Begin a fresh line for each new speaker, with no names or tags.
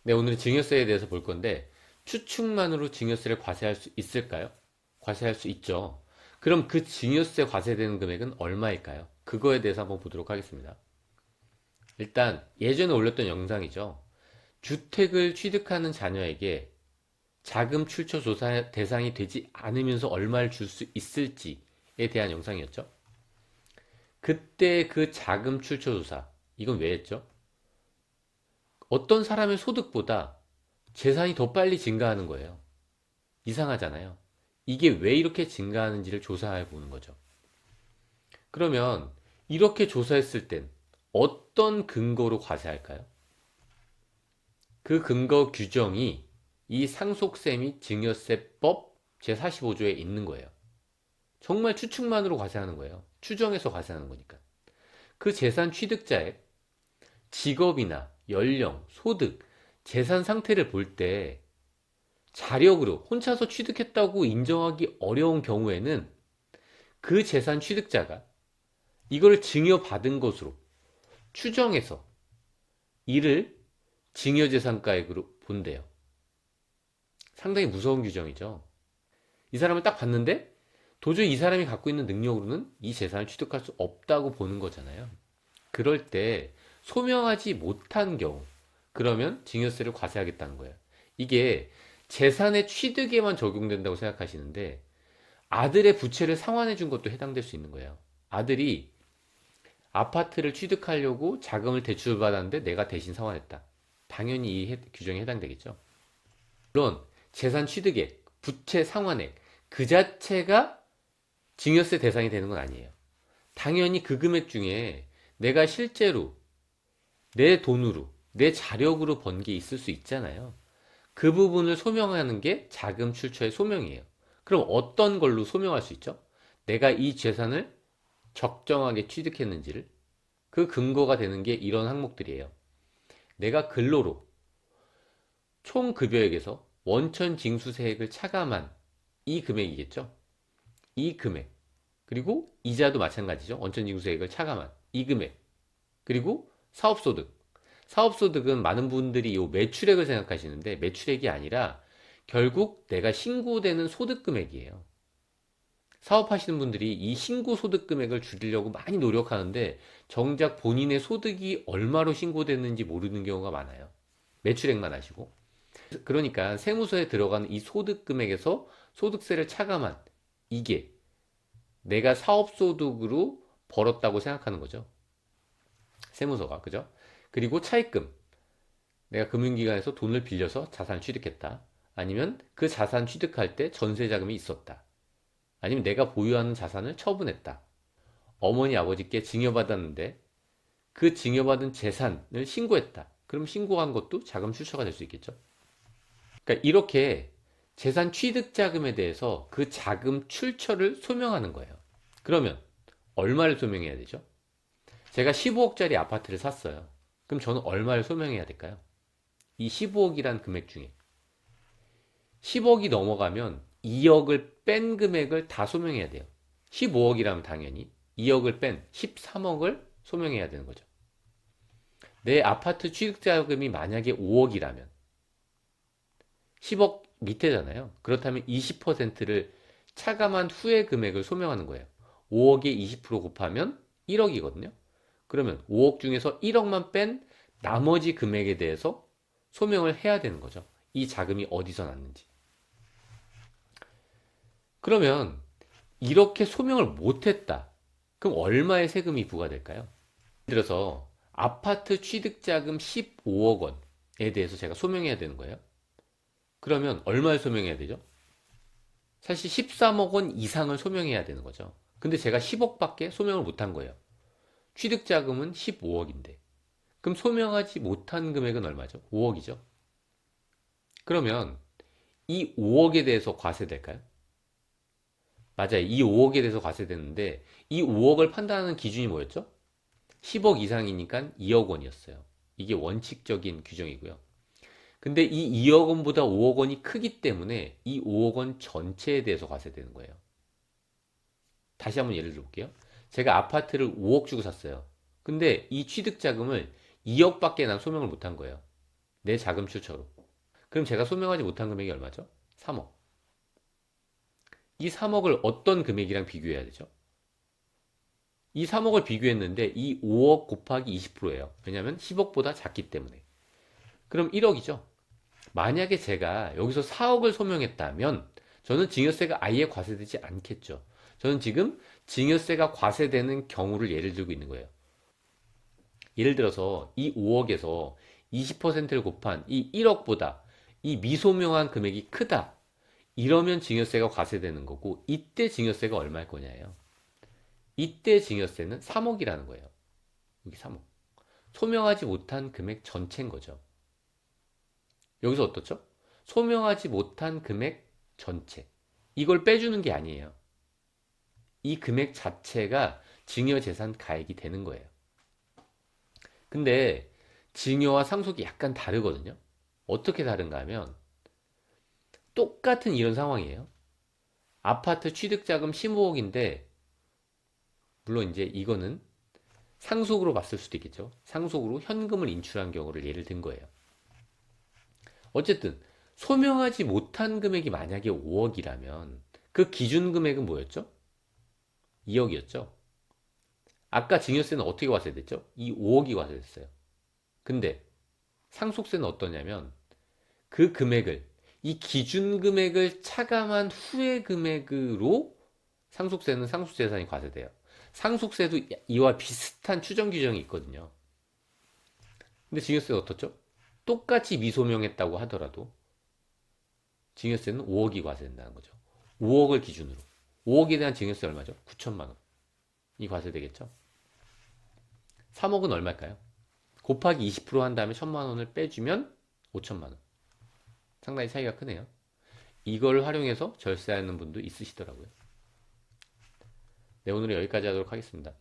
네, 오늘은 증여세에 대해서 볼 건데 추측만으로 증여세를 과세할 수 있을까요? 과세할 수 있죠. 그럼 그 증여세 과세되는 금액은 얼마일까요? 그거에 대해서 한번 보도록 하겠습니다. 일단 예전에 올렸던 영상이죠. 주택을 취득하는 자녀에게 자금 출처 조사 대상이 되지 않으면서 얼마를 줄 수 있을지에 대한 영상이었죠. 그때 그 자금 출처 조사, 이건 왜 했죠? 어떤 사람의 소득보다 재산이 더 빨리 증가하는 거예요. 이상하잖아요. 이게 왜 이렇게 증가하는지를 조사해 보는 거죠. 그러면 이렇게 조사했을 땐 어떤 근거로 과세할까요? 그 근거 규정이 이 상속세 및 증여세법 제45조에 있는 거예요. 정말 추측만으로 과세하는 거예요. 추정해서 과세하는 거니까. 그 재산 취득자의 직업이나 연령, 소득, 재산 상태를 볼 때 자력으로 혼자서 취득했다고 인정하기 어려운 경우에는 그 재산 취득자가 이걸 증여받은 것으로 추정해서 이를 증여재산가액으로 본대요. 상당히 무서운 규정이죠. 이 사람을 딱 봤는데 도저히 이 사람이 갖고 있는 능력으로는 이 재산을 취득할 수 없다고 보는 거잖아요. 그럴 때 소명하지 못한 경우, 그러면 증여세를 과세하겠다는 거예요. 이게 재산의 취득에만 적용된다고 생각하시는데 아들의 부채를 상환해 준 것도 해당될 수 있는 거예요. 아들이 아파트를 취득하려고 자금을 대출받았는데 내가 대신 상환했다. 당연히 이 규정에 해당되겠죠. 물론 재산 취득액, 부채 상환액 그 자체가 증여세 대상이 되는 건 아니에요. 당연히 그 금액 중에 내가 실제로 내 돈으로, 내 자력으로 번 게 있을 수 있잖아요. 그 부분을 소명하는 게 자금 출처의 소명이에요. 그럼 어떤 걸로 소명할 수 있죠? 내가 이 재산을 적정하게 취득했는지를, 그 근거가 되는 게 이런 항목들이에요. 내가 근로로 총 급여액에서 원천 징수세액을 차감한 이 금액이겠죠? 이 금액. 그리고 이자도 마찬가지죠. 원천 징수세액을 차감한 이 금액. 그리고 사업소득. 사업소득은 많은 분들이 이 매출액을 생각하시는데 매출액이 아니라 결국 내가 신고되는 소득 금액이에요. 사업하시는 분들이 이 신고 소득 금액을 줄이려고 많이 노력하는데 정작 본인의 소득이 얼마로 신고됐는지 모르는 경우가 많아요. 매출액만 아시고. 그러니까 세무서에 들어가는 이 소득 금액에서 소득세를 차감한 이게 내가 사업소득으로 벌었다고 생각하는 거죠. 세무서가. 그죠? 그리고 차입금. 내가 금융기관에서 돈을 빌려서 자산을 취득했다. 아니면 그 자산 취득할 때 전세 자금이 있었다. 아니면 내가 보유하는 자산을 처분했다. 어머니 아버지께 증여받았는데 그 증여받은 재산을 신고했다. 그럼 신고한 것도 자금 출처가 될 수 있겠죠. 그러니까 이렇게 재산 취득 자금에 대해서 그 자금 출처를 소명하는 거예요. 그러면 얼마를 소명해야 되죠? 제가 15억짜리 아파트를 샀어요. 그럼 저는 얼마를 소명해야 될까요? 이 15억이란 금액 중에 10억이 넘어가면 2억을 뺀 금액을 다 소명해야 돼요. 15억이라면 당연히 2억을 뺀 13억을 소명해야 되는 거죠. 내 아파트 취득자금이 만약에 5억이라면 10억 밑에잖아요. 그렇다면 20%를 차감한 후의 금액을 소명하는 거예요. 5억에 20% 곱하면 1억이거든요. 그러면 5억 중에서 1억만 뺀 나머지 금액에 대해서 소명을 해야 되는 거죠. 이 자금이 어디서 났는지. 그러면 이렇게 소명을 못했다. 그럼 얼마의 세금이 부과될까요? 예를 들어서 아파트 취득자금 15억 원에 대해서 제가 소명해야 되는 거예요. 그러면 얼마를 소명해야 되죠? 사실 13억 원 이상을 소명해야 되는 거죠. 근데 제가 10억밖에 소명을 못한 거예요. 취득자금은 15억인데. 그럼 소명하지 못한 금액은 얼마죠? 5억이죠. 그러면 이 5억에 대해서 과세될까요? 맞아요. 이 5억에 대해서 과세되는데 이 5억을 판단하는 기준이 뭐였죠? 10억 이상이니까 2억 원이었어요. 이게 원칙적인 규정이고요. 근데 이 2억 원보다 5억 원이 크기 때문에 이 5억 원 전체에 대해서 과세되는 거예요. 다시 한번 예를 들어볼게요. 제가 아파트를 5억 주고 샀어요. 근데 이 취득자금을 2억밖에 난 소명을 못한 거예요. 내 자금 출처로. 그럼 제가 소명하지 못한 금액이 얼마죠? 3억. 이 3억을 어떤 금액이랑 비교해야 되죠? 이 3억을 비교했는데 이 5억 곱하기 20%예요. 왜냐하면 10억보다 작기 때문에. 그럼 1억이죠. 만약에 제가 여기서 4억을 소명했다면 저는 증여세가 아예 과세되지 않겠죠. 저는 지금 증여세가 과세되는 경우를 예를 들고 있는 거예요. 예를 들어서 이 5억에서 20%를 곱한 이 1억보다 이 미소명한 금액이 크다. 이러면 증여세가 과세되는 거고 이때 증여세가 얼마일 거냐예요. 이때 증여세는 3억이라는 거예요. 여기 3억. 소명하지 못한 금액 전체인 거죠. 여기서 어떻죠? 소명하지 못한 금액 전체. 이걸 빼주는 게 아니에요. 이 금액 자체가 증여재산 가액이 되는 거예요. 근데 증여와 상속이 약간 다르거든요. 어떻게 다른가 하면 똑같은 이런 상황이에요. 아파트 취득자금 15억인데 물론 이제 이거는 상속으로 봤을 수도 있겠죠. 상속으로 현금을 인출한 경우를 예를 든 거예요. 어쨌든 소명하지 못한 금액이 만약에 5억이라면 그 기준 금액은 뭐였죠? 2억이었죠. 아까 증여세는 어떻게 과세됐죠? 이 5억이 과세됐어요. 근데 상속세는 어떠냐면 그 금액을 이 기준 금액을 차감한 후의 금액으로 상속세는 상속재산이 과세돼요. 상속세도 이와 비슷한 추정 규정이 있거든요. 근데 증여세는 어떻죠? 똑같이 미소명했다고 하더라도 증여세는 5억이 과세된다는 거죠. 5억을 기준으로. 5억에 대한 증여세 얼마죠? 9천만 원. 이 과세되겠죠? 3억은 얼마일까요? 곱하기 20%한 다음에 1천만 원을 빼주면 5천만 원. 상당히 차이가 크네요. 이걸 활용해서 절세하는 분도 있으시더라고요. 네, 오늘은 여기까지 하도록 하겠습니다.